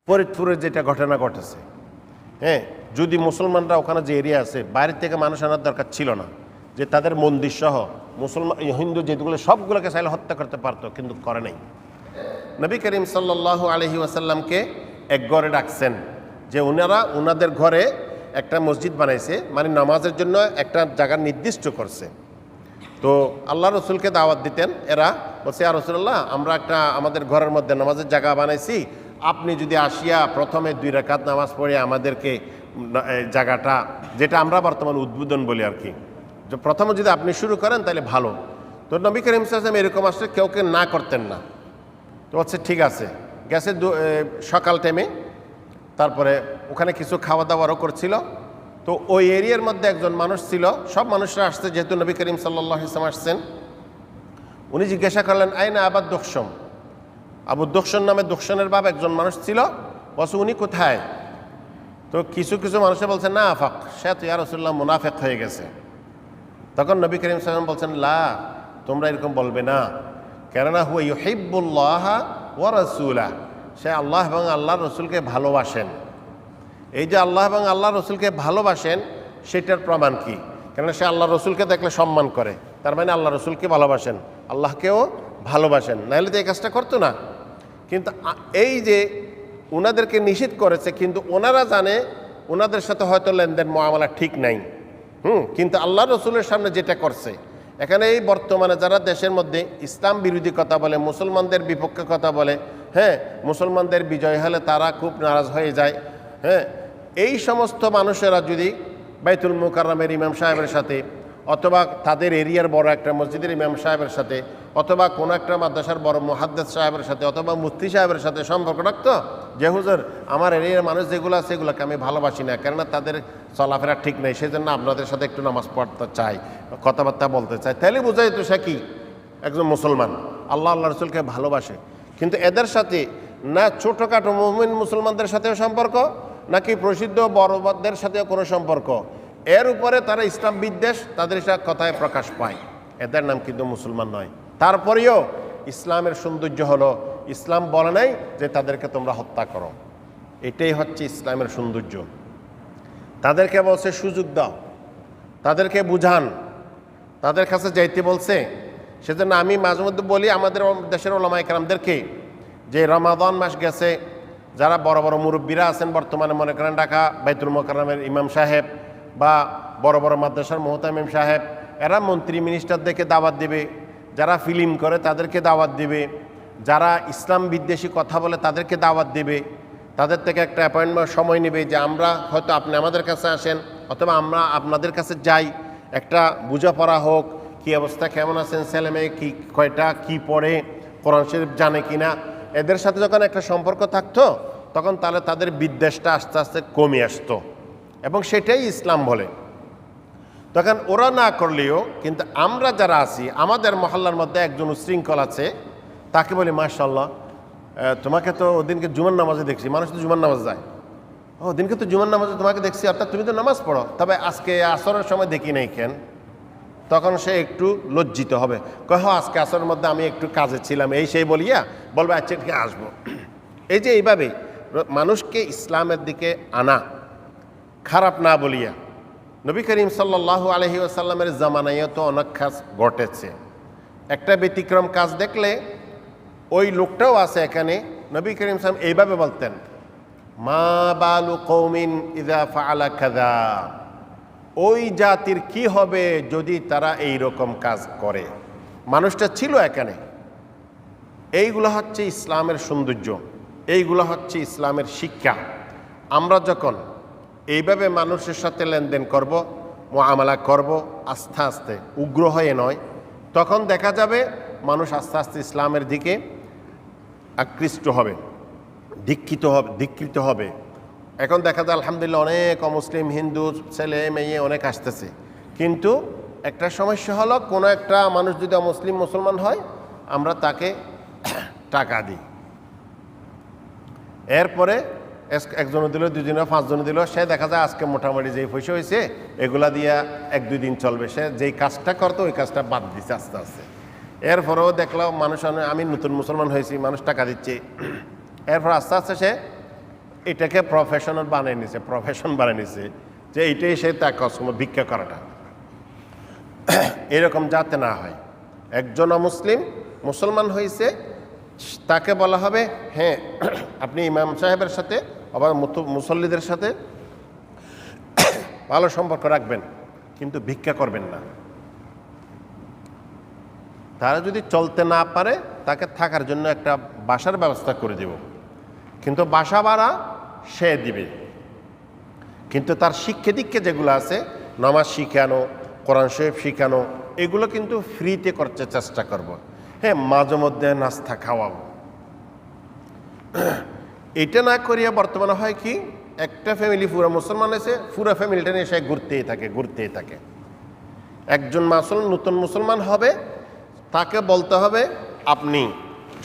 ফরিদপুরের যেটা ঘটনা ঘটেছে, হ্যাঁ, যদি মুসলমানরা ওখানে যে এরিয়া আছে বাইরের থেকে মানুষ আনার দরকার ছিল না, যে তাদের মন্দির সহ মুসলমান হিন্দু যেগুলো সবগুলোকে চাইলে হত্যা করতে পারতো, কিন্তু করে নাই। নবী করিম সাল্লাল্লাহু আলাইহি ওয়াসাল্লামকে এক ঘরে ডাকছেন, যে ওনাদের ঘরে একটা মসজিদ বানাইছে, মানে নামাজের জন্য একটা জায়গা নির্দিষ্ট করছে। তো আল্লাহ রসুলকে দাওয়াত দিতেন, এরা বলছে ইয়া রাসূলুল্লাহ, আমরা একটা আমাদের ঘরের মধ্যে নামাজের জায়গা বানাইছি, আপনি যদি আসিয়া প্রথমে 2 রাকাত নামাজ পড়ে আমাদেরকে জায়গাটা, যেটা আমরা বর্তমান উদ্বোধন বলি আর কি, যে প্রথমে যদি আপনি শুরু করেন তাহলে ভালো। তো নবী করিম সাল্লাল্লাহু আলাইহি ওয়াসাল্লাম এরকম আসলে কেউকে না করতেন না। তো হচ্ছে ঠিক আছে, গেছে সকাল টাইমে, তারপরে ওখানে কিছু খাওয়া দাওয়ারও করছিল। তো ওই এরিয়ার মধ্যে একজন মানুষ ছিল, সব মানুষরা আসছে যেহেতু নবী করিম সাল্লাল্লাহু আলাইহি ওয়াসাল্লাম আসছেন। উনি জিজ্ঞাসা করলেন আইনা আবার দোকসম, আবু দোকসন নামে দোকসনের বাপ একজন মানুষ ছিল, বলছে উনি কোথায়? তো কিছু কিছু মানুষে বলছে না আফাক, সে তো ইয়া রাসূলুল্লাহ মুনাফিক হয়ে গেছে। তখন নবী করিম সাল্লাল্লাহু আলাইহি ওয়াসাল্লাম বলছেন লা, তোমরা এরকম বলবে না, কেননা হুয়া ইউহিব্বুল্লাহ ওয়া রাসূলা, সে আল্লাহ এবং আল্লাহর রসুলকে ভালোবাসেন। এই যে আল্লাহ এবং আল্লাহর রসুলকে ভালোবাসেন সেটার প্রমাণ কি? কেননা সে আল্লাহ রসুলকে দেখলে সম্মান করে, তার মানে আল্লাহ রসুলকে ভালোবাসেন, আল্লাহকেও ভালোবাসেন, নাহলে তো এই কাজটা করতো না। কিন্তু এই যে ওনাদেরকে নিষেধ করেছে, কিন্তু ওনারা জানে ওনাদের সাথে হয়তো লেনদেন মুআমালা ঠিক নাই, কিন্তু আল্লাহ রসুলের সামনে যেটা করছে, এখানে এই বর্তমানে যারা দেশের মধ্যে ইসলাম বিরোধী কথা বলে, মুসলমানদের বিপক্ষে কথা বলে, হ্যাঁ, মুসলমানদের বিজয় হলে তারা খুব নারাজ হয়ে যায়, হ্যাঁ, এই সমস্ত মানুষেরা যদি বাইতুল মুকাররমের ইমাম সাহেবের সাথে, অথবা তাদের এরিয়ার বড় একটা মসজিদের ইমাম সাহেবের সাথে, অথবা কোনো একটা মাদ্রাসার বড় মুহাদ্দিস সাহেবের সাথে, অথবা মুফতি সাহেবের সাথে সম্পর্ক রাখতো, যে হুজুর আমার এরিয়ার মানুষ যেগুলো আছে সেগুলোকে আমি ভালোবাসি না, কেননা তাদের চলাফেরা ঠিক নেই, সেই জন্য আপনাদের সাথে একটু নামাজ পড়তে চাই, কথাবার্তা বলতে চাই, তাহলে বোঝাই তো সে কি একজন মুসলমান, আল্লাহ রসুলকে ভালোবাসে। কিন্তু এদের সাথে না ছোটোখাটো মুমিন মুসলমানদের সাথেও সম্পর্ক, নাকি প্রসিদ্ধ বড়দের সাথেও কোনো সম্পর্ক, এর উপরে তারা ইসলাম বিদ্বেষ তাদের কথায় প্রকাশ পায়, এদের নাম কিন্তু মুসলমান নয়। তারপরেও ইসলামের সৌন্দর্য হলো ইসলাম বলে নাই যে তাদেরকে তোমরা হত্যা করো, এটাই হচ্ছে ইসলামের সৌন্দর্য। তাদেরকে বলছে সুযোগ দাও, তাদেরকে বুঝান, তাদের কাছে যাইতে বলছে। সেজন্য আমি মাঝে মধ্যে বলি আমাদের দেশের ওলামায়ে কেরামদেরকে, যে রমাদান মাস গেছে, যারা বড় বড় মুরব্বীরা আছেন বর্তমানে, মনে করেন ঢাকা বাইতুল মুকাররমের ইমাম সাহেব বা বড় বড় মাদ্রাসার মুহতামিম সাহেব, এরা মন্ত্রী মিনিস্টারদেরকে দাওয়াত দেবে, যারা ফিল্ম করে তাদেরকে দাওয়াত দেবে, যারা ইসলাম বিদ্বেষী কথা বলে তাদেরকে দাওয়াত দেবে, তাদের থেকে একটা অ্যাপয়েন্টমেন্ট সময় নেবে, যে আমরা হয়তো আপনি আমাদের কাছে আসেন, অথবা আমরা আপনাদের কাছে যাই, একটা বোঝাপড়া হোক, কী অবস্থা, কেমন আছেন, ছেলেমেয়ে কি কয়টা, কি পড়ে, কোরআন শরীফ জানে কিনা। এদের সাথে যখন একটা সম্পর্ক থাকতো তখন তাহলে তাদের বিদ্বেষটা আস্তে আস্তে কমে আসতো, এবং সেটাই ইসলাম বলে। তখন ওরা না করলেও কিন্তু আমরা যারা আছি, আমাদের মহল্লার মধ্যে একজন উশৃঙ্খল আছে, তাকে বলি মাশাআল্লাহ, তোমাকে তো ওদিনকে জুমার নামাজে দেখছি, মানুষ তো জুমার নামাজ যায়, ওদিনকে তো জুমার নামাজে তোমাকে দেখছি, অর্থাৎ তুমি তো নামাজ পড়ো, তবে আজকে আসরের সময় দেখি নাই কেন? তখন সে একটু লজ্জিত হবে, কহ আজকে আসরের মধ্যে আমি একটু কাজে ছিলাম, এই সেই বলিয়া বলবে আচ্ছা ঠিক আসবো। এই যে এইভাবে মানুষকে ইসলামের দিকে আনা, খারাপ না বলিয়া। নবী করিম সাল্লাল্লাহু আলাইহি ওয়াসাল্লামের জামানায় তো অনেক কাজ ঘটেছে, একটা ব্যতিক্রম কাজ দেখলে ওই লোকটাও আছে এখানে। নবী করিম সাল্লাল্লাহু এইভাবে বলতেন, মা বালু কওমিন ইযা ফাআলা কাযা, ওই জাতির কি হবে যদি তারা এই রকম কাজ করে। মানুষটা ছিল এখানে। এইগুলো হচ্ছে ইসলামের সৌন্দর্য, এইগুলো হচ্ছে ইসলামের শিক্ষা। আমরা যখন এইভাবে মানুষের সাথে লেনদেন করব, মুআমালা করব, আস্তে আস্তে উগ্র হয়ে নয়, তখন দেখা যাবে মানুষ আস্তে আস্তে ইসলামের দিকে আকৃষ্ট হবে, দীক্ষিত হবে। এখন দেখা যায় আলহামদুলিল্লাহ অনেক অমুসলিম হিন্দু ছেলে মেয়ে অনেক আসতেছে, কিন্তু একটা সমস্যা হলো, কোনো একটা মানুষ যদি অমুসলিম মুসলমান হয়, আমরা তাকে টাকা দিই, এরপরে একজনে দিল, দুজনে, পাঁচজনে দিল, সে দেখা যায় আজকে মোটামুটি যেই পয়সা হয়েছে এগুলা দিয়া 1-2 দিন চলবে, সে যেই কাজটা করতো ওই কাজটা বাদ দিচ্ছে আস্তে আস্তে। এরপরেও দেখলাম মানুষ, আমি নতুন মুসলমান হয়েছি, মানুষ টাকা দিচ্ছে, এরপর আস্তে আস্তে সে এটাকে প্রফেশন বানিয়ে নিছে যে এইটাই সে তার কসমো ভিক্ষা করাটা। এরকম যাতে না হয়। একজন মুসলমান হয়েছে, তাকে বলা হবে হ্যাঁ আপনি ইমাম সাহেবের সাথে আবার মুসল্লিদের সাথে ভালো সম্পর্ক রাখবেন, কিন্তু ভিক্ষা করবেন না। তারা যদি চলতে না পারে তাকে থাকার জন্য একটা বাসার ব্যবস্থা করে দেব, কিন্তু বাসা ভাড়া সে দিবে। কিন্তু তার শিক্ষা দীক্ষা যেগুলো আছে, নামাজ শিখানো, কোরআন শরীফ শিখানো, এগুলো কিন্তু ফ্রিতে করতে চেষ্টা করব। হ্যাঁ, মাঝে মধ্যে নাস্তা খাওয়াবো। এটা না করিয়া বর্তমানে হয় কি, একটা ফ্যামিলি পুরো মুসলমান আছে, পুরো ফ্যামিলিটা নিয়ে সে ঘুরতেই থাকে। একজন নতুন মুসলমান হবে, তাকে বলতে হবে আপনি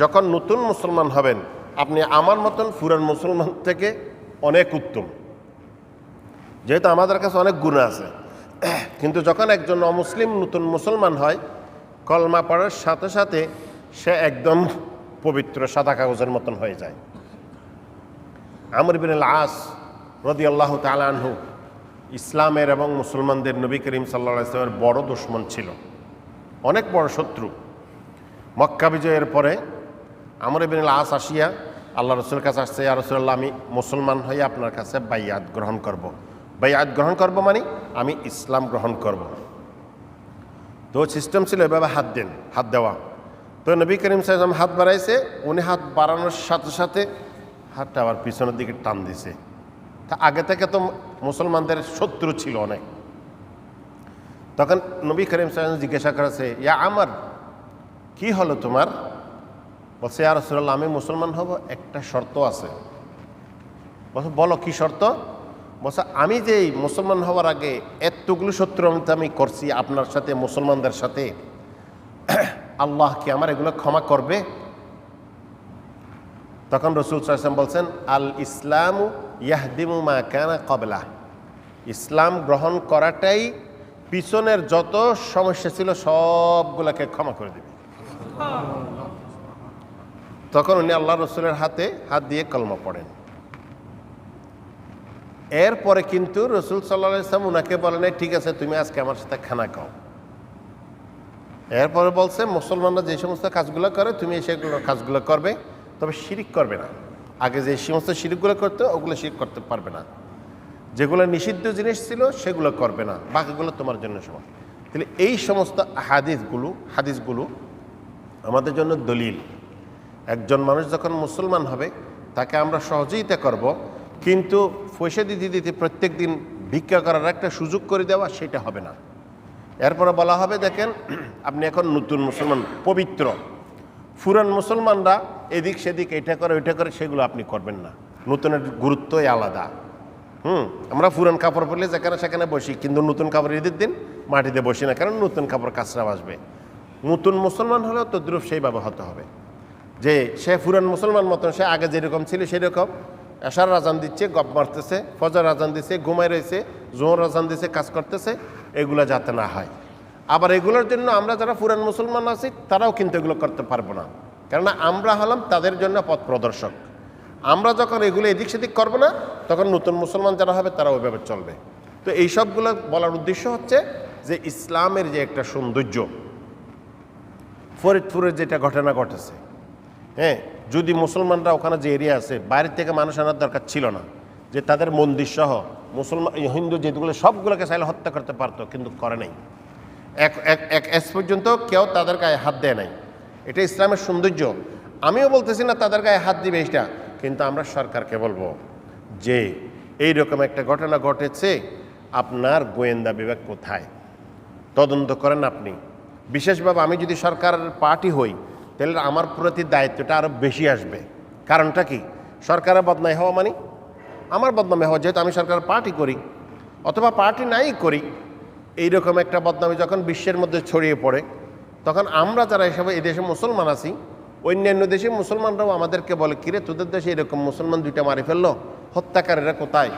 যখন নতুন মুসলমান হবেন আপনি আমার মতন পুরান মুসলমান থেকে অনেক উত্তম, যেহেতু আমাদের কাছে অনেক গুণ আছে। কিন্তু যখন একজন অমুসলিম নতুন মুসলমান হয়, কলমা পড়ার সাথে সাথে সে একদম পবিত্র সাদা কাগজের মতন হয়ে যায়। আমর ইবনে আস রাদিয়াল্লাহু তাআলা আনহু ইসলামের এবং মুসলমানদের নবী করিম সাল্লাল্লাহু আলাইহি ওয়াসাল্লামের বড় দুশমন ছিল, অনেক বড় শত্রু। মক্কা বিজয়ের পরে আমর ইবনে আস আসিয়া আল্লাহ রসুলের কাছে আসছে, ইয়া রাসূলুল্লাহ, আমি মুসলমান হয়ে আপনার কাছে বাইয়াত গ্রহণ করব। বাইয়াত গ্রহণ করব মানে আমি ইসলাম গ্রহণ করব। তো সিস্টেম ছিল এভাবে হাত দেওয়া। তো নবী করিম সাল্লাল্লাহু আলাইহি ওয়াসাল্লাম হাত বাড়াইছে, উনি হাত বাড়ানোর সাথে সাথে হাতটা আবার পিছনের দিকে টান দিছে। তা আগে থেকে তো মুসলমানদের শত্রু ছিল অনেক। তখন নবী করিম সাল্লাল্লাহু আলাইহি ওয়াসাল্লাম জিজ্ঞাসা করেছে, ইয়া আমার, কি হলো তোমার? বলছে, ইয়া রাসূলুল্লাহ, আমি মুসলমান হব, একটা শর্ত আছে। বলছে, বলো কি শর্ত? বলছে, আমি যে মুসলমান হওয়ার আগে এতগুলো শত্রু আমি করছি আপনার সাথে, মুসলমানদের সাথে, আল্লাহ কি আমার এগুলো ক্ষমা করবে? তখন রাসূল সাল্লাল্লাহু আলাইহি ওয়াসাল্লাম বলছেন, আল ইসলামু ইয়াহদিমু মা কানা ক্বাবলা, ইসলাম গ্রহণ করাটাই পিছনের যত সমস্যা ছিল সবগুলোকে ক্ষমা করে দেবে। তখন উনি আল্লাহ রসুলের হাত দিয়ে কলমা পড়েন। এরপরে কিন্তু রসুল সাল্লাল্লাহু আলাইহি ওয়াসাল্লাম উনাকে বলেন, ঠিক আছে তুমি আজকে আমার সাথে খানা খাও। এরপরে বলছে, মুসলমানরা যে সমস্ত কাজগুলো করে তুমি সেগুলো কাজগুলো করবে, তবে শিরিক করবে না। আগে যে সমস্ত শিরিকগুলো করতে ওগুলো শিরিক করতে পারবে না, যেগুলো নিষিদ্ধ জিনিস ছিল সেগুলো করবে না, বাকিগুলো তোমার জন্য সমান। তাহলে এই সমস্ত হাদিসগুলো আমাদের জন্য দলিল। একজন মানুষ যখন মুসলমান হবে তাকে আমরা সহযোগিতা করব, কিন্তু পয়সা দিতে প্রত্যেক দিন ভিক্ষা করার একটা সুযোগ করে দেওয়া সেটা হবে না। এরপরে বলা হবে, দেখেন আপনি এখন নতুন মুসলমান, পবিত্র। পুরান মুসলমানরা এদিক সেদিক এটা করে ওইটা করে, সেগুলো আপনি করবেন না। নতুনের গুরুত্বই আলাদা। আমরা পুরান কাপড় পরলে যেখানে সেখানে বসি, কিন্তু নতুন কাপড় ঈদের দিন মাটিতে বসি না, কারণ নতুন কাপড় কাঁচরা আসবে। নতুন মুসলমান হলেও তদ্রূপ সেইভাবে হতে হবে যে সে পুরান মুসলমান মতন, সে আগে যেরকম ছিল সেরকম এশার আজান দিচ্ছে, গপ মারতেছে, ফজর আজান দিচ্ছে, ঘুমায় রয়েছে, জোহর আজান দিচ্ছে, কাজ করতেছে, এগুলো যাতে না হয়। আবার এগুলোর জন্য আমরা যারা পুরান মুসলমান আছি তারাও কিন্তু এগুলো করতে পারবো না, কেননা আমরা হলাম তাদের জন্য পথ প্রদর্শক। আমরা যখন এগুলো এদিক সেদিক করবো না, তখন নতুন মুসলমান যারা হবে তারা ওইভাবে চলবে। তো এই সবগুলো বলার উদ্দেশ্য হচ্ছে যে ইসলামের যে একটা সৌন্দর্য, ফরিদপুরের যেটা ঘটনা ঘটেছে, হ্যাঁ, যদি মুসলমানরা ওখানে যে এরিয়া আছে বাইরের থেকে মানুষ আনার দরকার ছিল না, যে তাদের মন্দির সহ হিন্দু যেগুলো সবগুলোকে চাইলে হত্যা করতে পারতো, কিন্তু করে নাই। এক পর্যন্ত কেউ তাদের গায়ে হাত দেয় নাই। এটা ইসলামের সৌন্দর্য। আমিও বলতেছি না তাদের গায়ে হাত দিবে এটা, কিন্তু আমরা সরকারকে বলবো যে এইরকম একটা ঘটনা ঘটেছে, আপনার গোয়েন্দা বিভাগ কোথায়, তদন্ত করেন আপনি। বিশেষভাবে আমি যদি সরকারের পার্টি হই তাহলে আমার প্রতি দায়িত্বটা আরও বেশি আসবে। কারণটা কি? সরকারের বদনাম হওয়া মানে আমার বদনামে হওয়া, যেহেতু আমি সরকারের পার্টি করি অথবা পার্টি নাই করি, এইরকম একটা বদনামি যখন বিশ্বের মধ্যে ছড়িয়ে পড়ে, তখন আমরা যারা এসব এই দেশে মুসলমান আছি, অন্যান্য দেশে মুসলমানরাও আমাদেরকে বলে, কিরে তোদের দেশে এরকম মুসলমান দুইটা মারি ফেললো, হত্যাকারীরা কোথায়?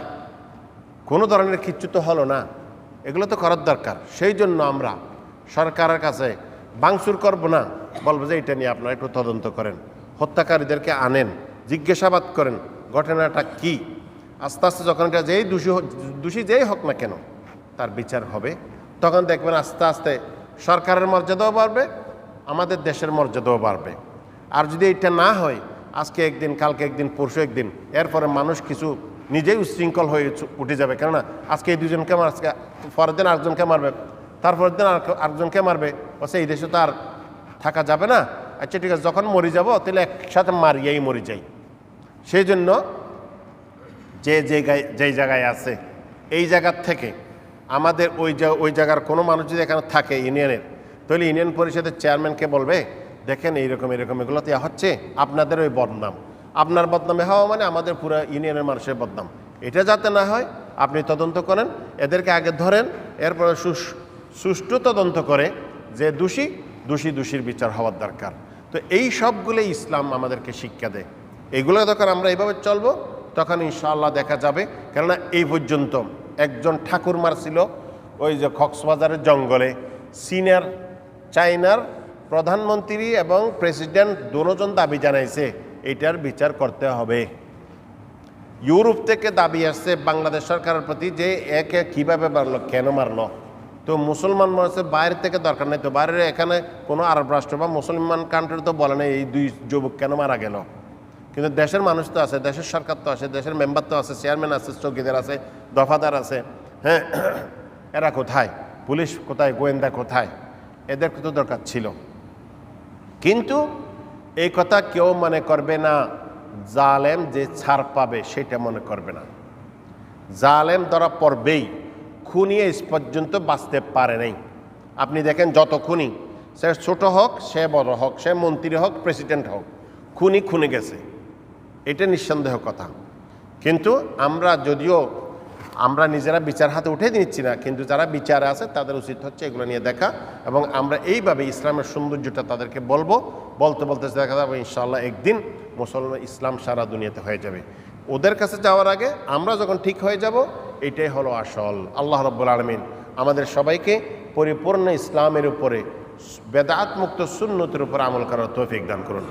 কোনো ধরনের কিচ্ছু তো হলো না, এগুলো তো করার দরকার। সেই জন্য আমরা সরকারের কাছে ভাঙচুর করব না, বলবো যে এটা নিয়ে আপনারা একটু তদন্ত করেন, হত্যাকারীদেরকে আনেন, জিজ্ঞাসাবাদ করেন, ঘটনাটা কী। আস্তে আস্তে যখন এটা যেই দোষী যেই হোক না কেন তার বিচার হবে, তখন দেখবেন আস্তে আস্তে সরকারের মর্যাদাও বাড়বে, আমাদের দেশের মর্যাদাও বাড়বে। আর যদি এটা না হয়, আজকে একদিন কালকে একদিন পরশু একদিন, এরপরে মানুষ কিছু নিজেই উচ্ছৃঙ্খল হয়ে উঠে যাবে। কেননা আজকে এই দুজনকে আজকে পরের দিন আরেকজনকে মারবে, তারপরের দিন আরেকজনকে মারবে, বলছে এই দেশে তো আর থাকা যাবে না, আচ্ছা ঠিক আছে যখন মরে যাব তাহলে একসাথে মারিয়েই মরে যাই। সেই জন্য যেই জায়গায় আছে এই জায়গার থেকে আমাদের ওই জায়গার কোনো মানুষ যদি এখানে থাকে ইউনিয়নের, তাহলে ইউনিয়ন পরিষদের চেয়ারম্যানকে বলবে দেখেন এইরকম এগুলো তো হচ্ছে, আপনাদের ওই বদনাম, আপনার বদনামে হওয়া মানে আমাদের পুরো ইউনিয়নের মানুষের বদনাম, এটা যাতে না হয় আপনি তদন্ত করেন, এদেরকে আগে ধরেন, এরপরে সুষ্ঠু তদন্ত করে যে দোষীর বিচার হওয়ার দরকার। তো এই সবগুলো ইসলাম আমাদেরকে শিক্ষা দেয়। এইগুলো যখন আমরা এইভাবে চলবো তখন ইনশাআল্লাহ দেখা যাবে। কেননা এই পর্যন্ত একজন ঠাকুরমার ছিল ওই যে কক্সবাজারের জঙ্গলে, চীনের চায়নার প্রধানমন্ত্রী এবং প্রেসিডেন্ট দুজন দাবি জানাইছে এটার বিচার করতে হবে। ইউরোপ থেকে দাবি আসছে বাংলাদেশ সরকারের প্রতি যে একে কীভাবে মারলো, কেন মারলো। তো মুসলমান মানুষের বাইরে থেকে দরকার নেই, তো বাইরে এখানে কোনো আরব রাষ্ট্র বা মুসলমান কান্ট্রি তো বলে না এই দুই যুবক কেন মারা গেল, কিন্তু দেশের মানুষ তো আছে, দেশের সরকার তো আছে, দেশের মেম্বার তো আছে, চেয়ারম্যান আছে, চৌকিদার আছে, দফাদার আছে, হ্যাঁ এরা কোথায়, পুলিশ কোথায়, গোয়েন্দা কোথায়, এদের তো দরকার ছিল। কিন্তু এই কথা কেউ মনে করবে না জালেম যে ছাড় পাবে সেটা মনে করবে না। জালেম ধরা পড়বেই, খুনি আজ পর্যন্ত বাঁচতে পারে নাই। আপনি দেখেন যত খুনি, সে ছোট হোক সে বড় হোক, সে মন্ত্রী হোক প্রেসিডেন্ট হোক, খুনি গেছে, এটা নিঃসন্দেহ কথা। কিন্তু আমরা নিজেরা বিচার হাতে উঠে নিচ্ছি না, কিন্তু যারা বিচারে আছে তাদের উচিত হচ্ছে এগুলো নিয়ে দেখা, এবং আমরা এইভাবে ইসলামের সৌন্দর্যটা তাদেরকে বলতে দেখা যাবে ইনশাআল্লাহ একদিন মুসলমান ইসলাম সারা দুনিয়াতে হয়ে যাবে। ওদের কাছে যাওয়ার আগে আমরা যখন ঠিক হয়ে যাব, এটাই হলো আসল। আল্লাহ রাব্বুল আলামিন আমাদের সবাইকে পরিপূর্ণ ইসলামের উপরে, বেদাত মুক্ত সুন্নতের উপর আমল করার তৌফিক দান করুন।